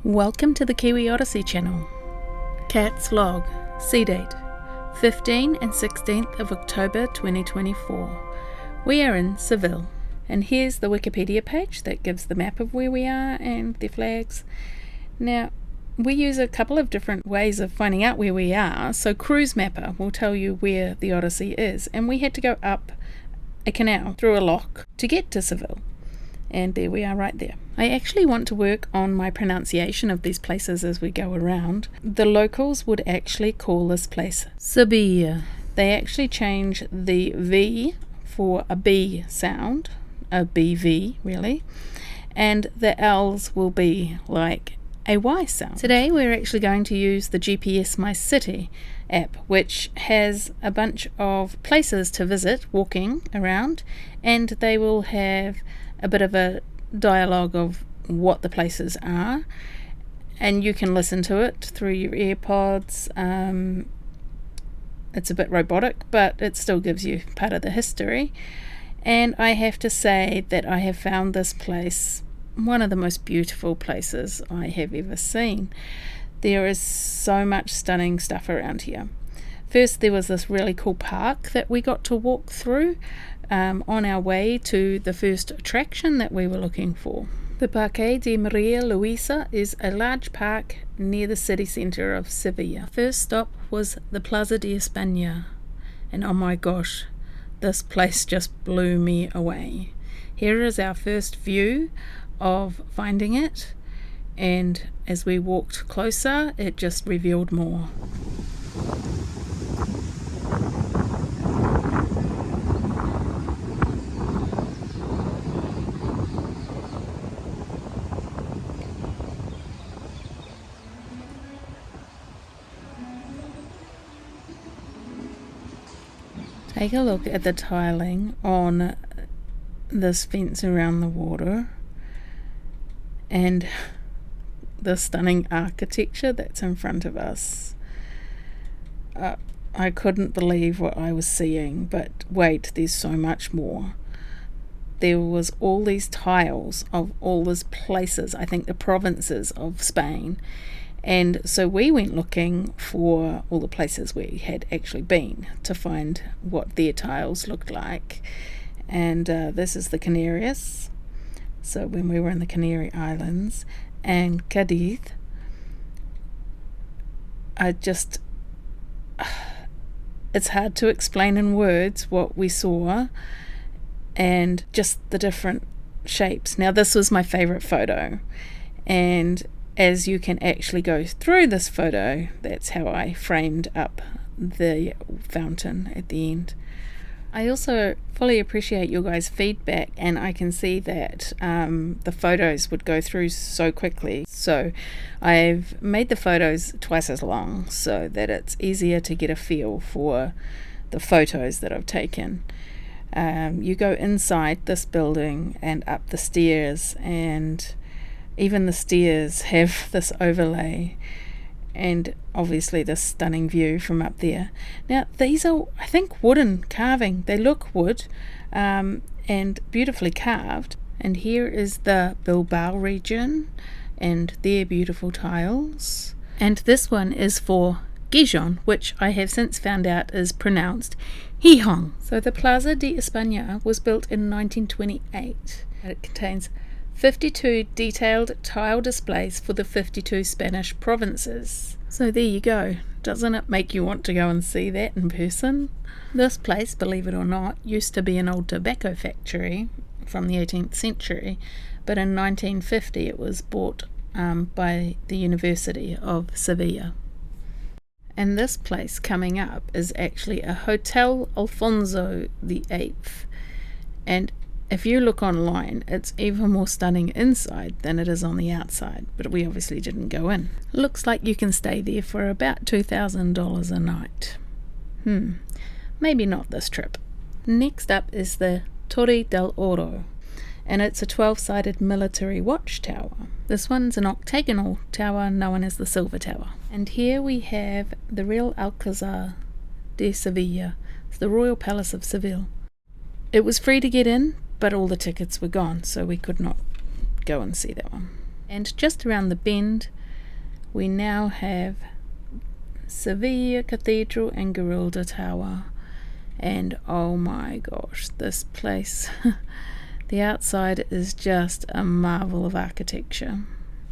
Welcome to the Kiwi Odyssey channel. Cat's Log, sea date 15 and 16th of October 2024. We are in Seville, and here's the Wikipedia page that gives the map of where we are and the flags. Now, we use a couple of different ways of finding out where we are. So Cruise Mapper will tell you where the Odyssey is, and we had to go up a canal through a lock to get to Seville. And there we are right there. I actually want to work on my pronunciation of these places as we go around. The locals would actually call this place Seville. They actually change the V for a B sound, a BV really, and the L's will be like a Y sound. Today we're actually going to use the GPS My City app, which has a bunch of places to visit walking around, and they will have a bit of a dialogue of what the places are, and you can listen to it through your AirPods. It's a bit robotic, but it still gives you part of the history. And I have to say that I have found this place one of the most beautiful places I have ever seen. There is so much stunning stuff around here. First, there was this really cool park that we got to walk through on our way to the first attraction that we were looking for. The Parque de Maria Luisa is a large park near the city centre of Seville. First stop was the Plaza de España, and oh my gosh, this place just blew me away. Here is our first view of finding it, and as we walked closer, it just revealed more. Take a look at the tiling on this fence around the water and the stunning architecture that's in front of us. I couldn't believe what I was seeing, but wait, there's so much more. There was all these tiles of all these places, I think the provinces of Spain. And so we went looking for all the places we had actually been to find what their tiles looked like. And this is the Canarias. So when we were in the Canary Islands, and Cadiz, it's hard to explain in words what we saw and just the different shapes. Now, this was my favorite photo, and as you can actually go through this photo, that's how I framed up the fountain at the end. I also fully appreciate your guys' feedback, and I can see that the photos would go through so quickly. So I've made the photos twice as long so that it's easier to get a feel for the photos that I've taken. You go inside this building and up the stairs, and even the stairs have this overlay and obviously this stunning view from up there. Now, these are, I think, wooden carving. They look wood and beautifully carved. And here is the Bilbao region and their beautiful tiles. And this one is for Gijon, which I have since found out is pronounced Gijón. So the Plaza de España was built in 1928. It contains 52 detailed tile displays for the 52 Spanish provinces. So there you go. Doesn't it make you want to go and see that in person? This place, believe it or not, used to be an old tobacco factory from the 18th century, but in 1950 it was bought by the University of Seville. And this place coming up is actually a Hotel Alfonso VIII, and if you look online, it's even more stunning inside than it is on the outside, but we obviously didn't go in. Looks like you can stay there for about $2,000 a night. Maybe not this trip. Next up is the Torre del Oro, and it's a 12-sided military watchtower. This one's an octagonal tower known as the Silver Tower. And here we have the Real Alcázar de Sevilla, the Royal Palace of Seville. It was free to get in, but all the tickets were gone, so we could not go and see that one. And just around the bend we now have Seville Cathedral and Gilded Tower. And oh my gosh, this place the outside is just a marvel of architecture.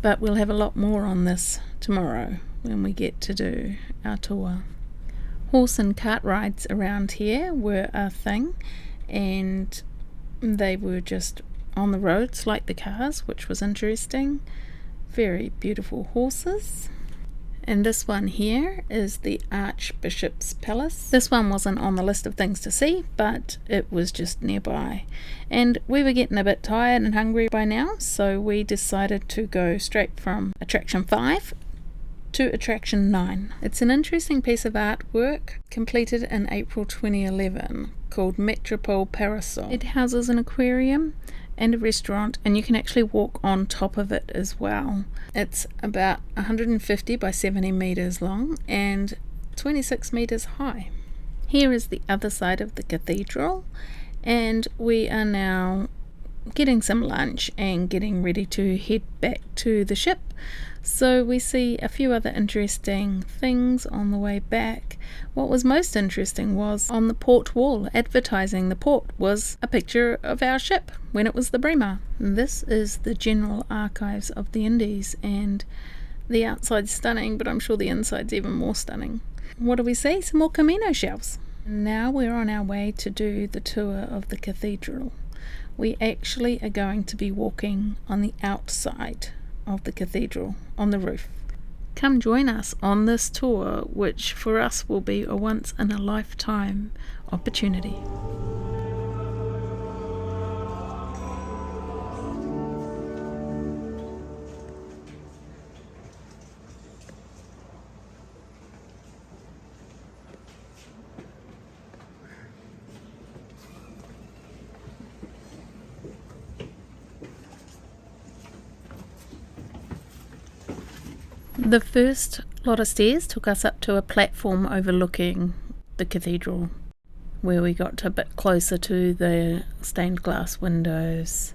But we'll have a lot more on this tomorrow when we get to do our tour. Horse and cart rides around here were a thing, and they were just on the roads like the cars, which was interesting. Very beautiful horses. And this one here is the Archbishop's Palace. This one wasn't on the list of things to see, but it was just nearby. And we were getting a bit tired and hungry by now, so we decided to go straight from attraction 5 to attraction 9. It's an interesting piece of artwork completed in April 2011 called Metropole Parasol. It houses an aquarium and a restaurant, and you can actually walk on top of it as well. It's about 150 by 70 meters long and 26 meters high. Here is the other side of the cathedral, and we are now getting some lunch and getting ready to head back to the ship. So we see a few other interesting things on the way back. What was most interesting was on the port wall advertising the port was a picture of our ship when it was the Bremer. This is the General Archives of the Indies, and the outside's stunning, but I'm sure the inside's even more stunning. What do we see? Some more Camino shells. Now we're on our way to do the tour of the cathedral. We actually are going to be walking on the outside of the cathedral, on the roof. Come join us on this tour, which for us will be a once in a lifetime opportunity. The first lot of stairs took us up to a platform overlooking the cathedral, where we got a bit closer to the stained glass windows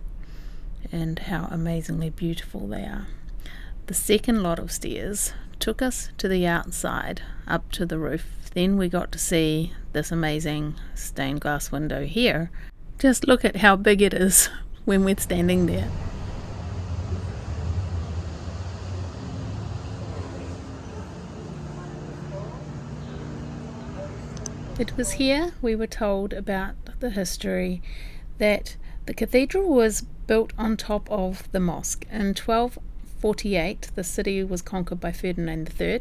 and how amazingly beautiful they are. The second lot of stairs took us to the outside, up to the roof. Then we got to see this amazing stained glass window here. Just look at how big it is when we're standing there. It was here we were told about the history, that the cathedral was built on top of the mosque. In 1248 the city was conquered by Ferdinand III,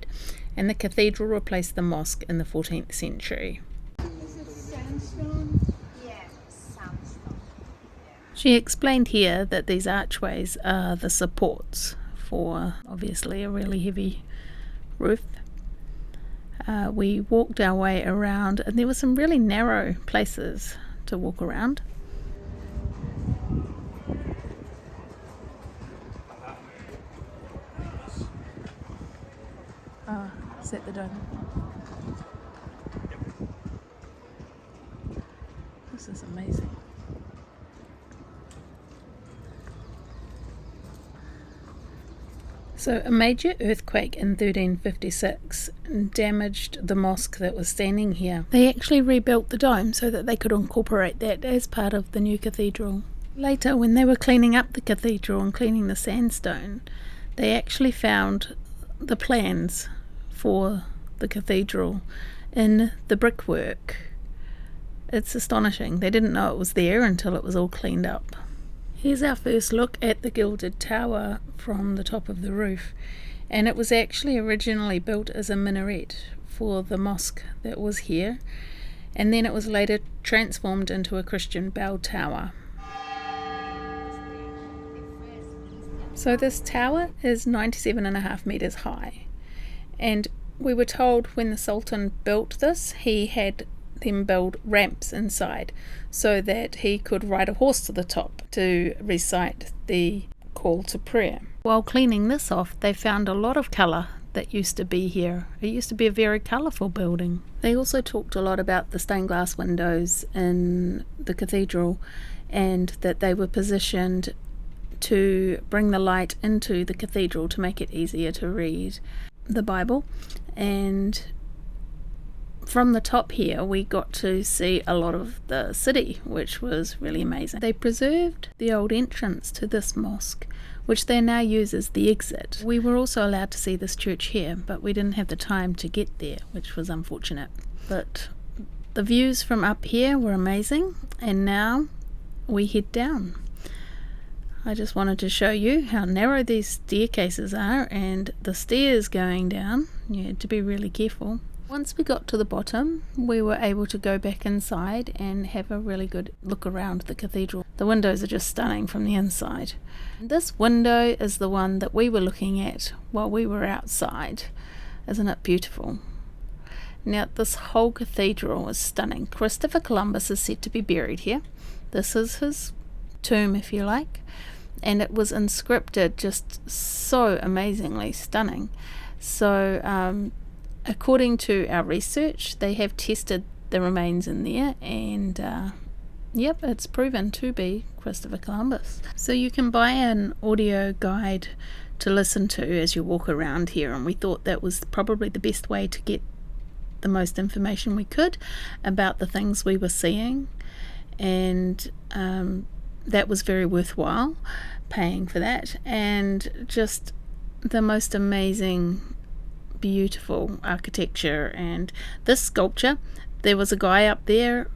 and the cathedral replaced the mosque in the 14th century. Is it sandstone? Yeah, sandstone. She explained here that these archways are the supports for obviously a really heavy roof. We walked our way around, and there were some really narrow places to walk around. Is that the dome? This is amazing. So a major earthquake in 1356 damaged the mosque that was standing here. They actually rebuilt the dome so that they could incorporate that as part of the new cathedral. Later, when they were cleaning up the cathedral and cleaning the sandstone, they actually found the plans for the cathedral in the brickwork. It's astonishing. They didn't know it was there until it was all cleaned up. Here's our first look at the Gilded Tower from the top of the roof, and it was actually originally built as a minaret for the mosque that was here, and then it was later transformed into a Christian bell tower. So this tower is 97.5 meters high, and we were told when the Sultan built this, he had them build ramps inside so that he could ride a horse to the top to recite the call to prayer. While cleaning this off, they found a lot of colour that used to be here. It used to be a very colourful building. They also talked a lot about the stained glass windows in the cathedral, and that they were positioned to bring the light into the cathedral to make it easier to read the Bible. And from the top here we got to see a lot of the city, which was really amazing. They preserved the old entrance to this mosque, which they now use as the exit. We were also allowed to see this church here, but we didn't have the time to get there, which was unfortunate. But the views from up here were amazing, and now we head down. I just wanted to show you how narrow these staircases are, and the stairs going down, you had to be really careful. Once we got to the bottom, we were able to go back inside and have a really good look around the cathedral. The windows are just stunning from the inside. This window is the one that we were looking at while we were outside. Isn't it beautiful? Now, this whole cathedral is stunning. Christopher Columbus is said to be buried here. This is his tomb, if you like, and it was inscripted just so amazingly stunning. So, according to our research, they have tested the remains in there, and yep, it's proven to be Christopher Columbus. So you can buy an audio guide to listen to as you walk around here, and we thought that was probably the best way to get the most information we could about the things we were seeing, and that was very worthwhile paying for that. And just the most amazing, beautiful architecture. And this sculpture, there was a guy up there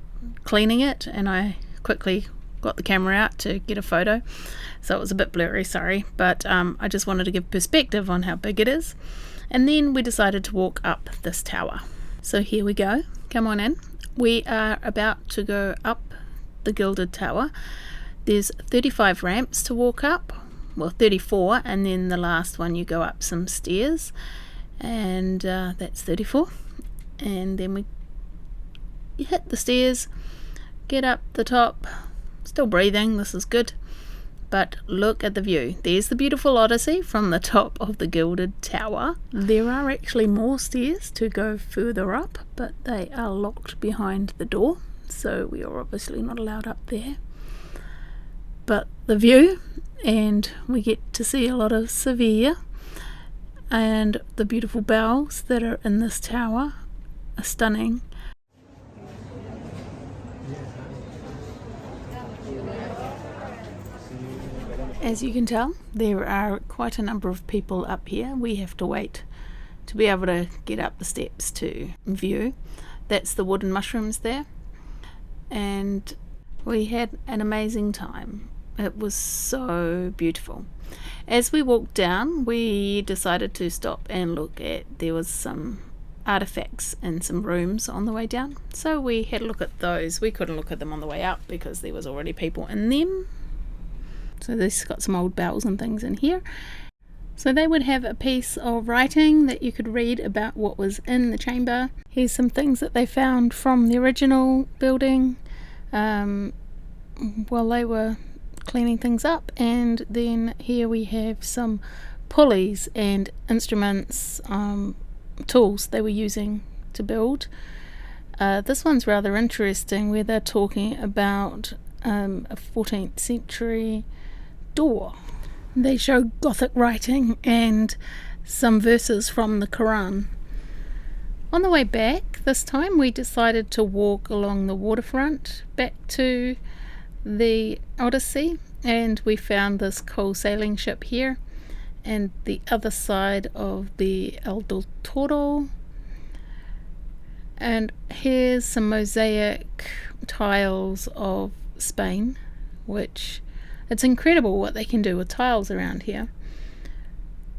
cleaning it, and I quickly got the camera out to get a photo, so it was a bit blurry, sorry, but I just wanted to give perspective on how big it is. And then we decided to walk up this tower. So here we go, come on in. We are about to go up the Gilded Tower. There's 35 ramps to walk up, well 34, and then the last one you go up some stairs, and that's 34. And then you hit the stairs, get up the top, still breathing, this is good, but look at the view. There's the beautiful Odyssey from the top of the Gilded Tower. There are actually more stairs to go further up, but they are locked behind the door, so we are obviously not allowed up there. But the view, and we get to see a lot of Seville, and the beautiful bells that are in this tower are stunning. As you can tell, there are quite a number of people up here. We have to wait to be able to get up the steps to view. That's the wooden mushrooms there, and we had an amazing time. It was so beautiful. As we walked down, we decided to stop and look at, there was some artifacts in some rooms on the way down, so we had a look at those. We couldn't look at them on the way up because there was already people in them. So this got some old bells and things in here. So they would have a piece of writing that you could read about what was in the chamber. Here's some things that they found from the original building while they were cleaning things up. And then here we have some pulleys and instruments, tools they were using to build. This one's rather interesting, where they're talking about a 14th century door. They show Gothic writing and some verses from the Quran. On the way back this time, we decided to walk along the waterfront back to the Odyssey, and we found this cool sailing ship here, and the other side of the El del Toro. And here's some mosaic tiles of Spain, which it's incredible what they can do with tiles around here.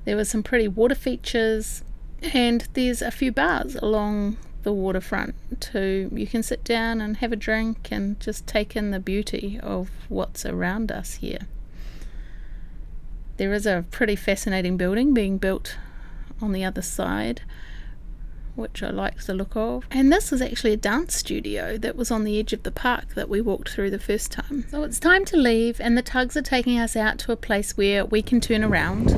There were some pretty water features, and there's a few bars along the waterfront too. You can sit down and have a drink and just take in the beauty of what's around us here. There is a pretty fascinating building being built on the other side, which I like the look of. And this is actually a dance studio that was on the edge of the park that we walked through the first time. So it's time to leave, and the tugs are taking us out to a place where we can turn around.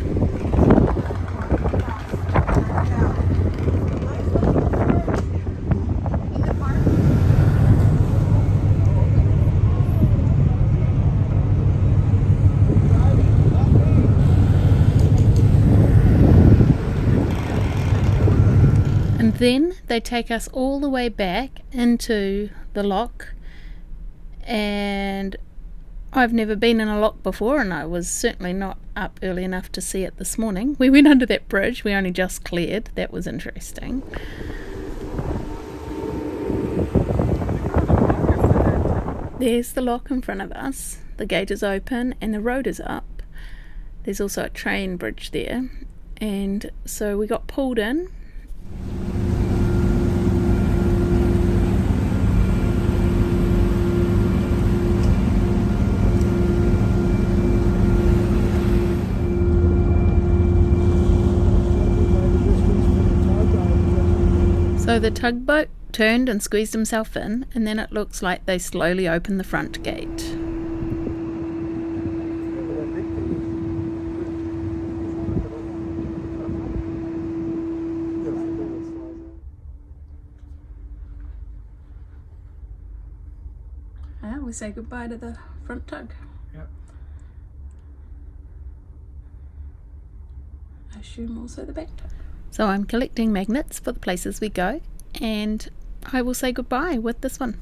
Then they take us all the way back into the lock, and I've never been in a lock before, and I was certainly not up early enough to see it this morning. We went under that bridge we only just cleared. That was interesting. There's the lock in front of us. The gate is open and the road is up. There's also a train bridge there, and so we got pulled in. So the tugboat turned and squeezed himself in, and then it looks like they slowly opened the front gate. We say goodbye to the front tug. Yep. I assume also the back tug. So I'm collecting magnets for the places we go, and I will say goodbye with this one.